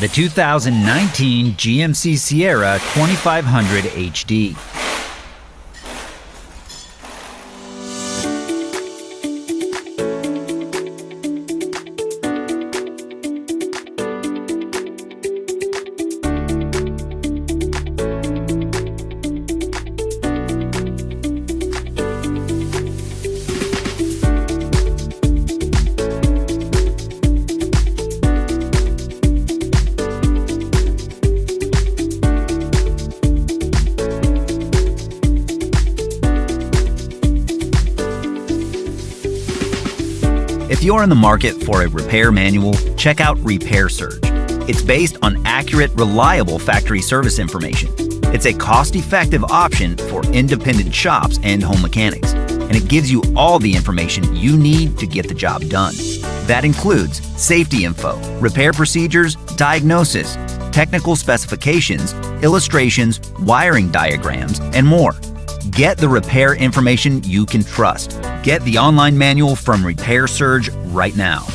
the 2019 GMC Sierra 2500 HD. If you're in the market for a repair manual, check out Repair Surge. It's based on accurate, reliable factory service information. It's a cost-effective option for independent shops and home mechanics, and it gives you all the information you need to get the job done. That includes safety info, repair procedures, diagnosis, technical specifications, illustrations, wiring diagrams, and more. Get the repair information you can trust. Get the online manual from Repair Surge right now.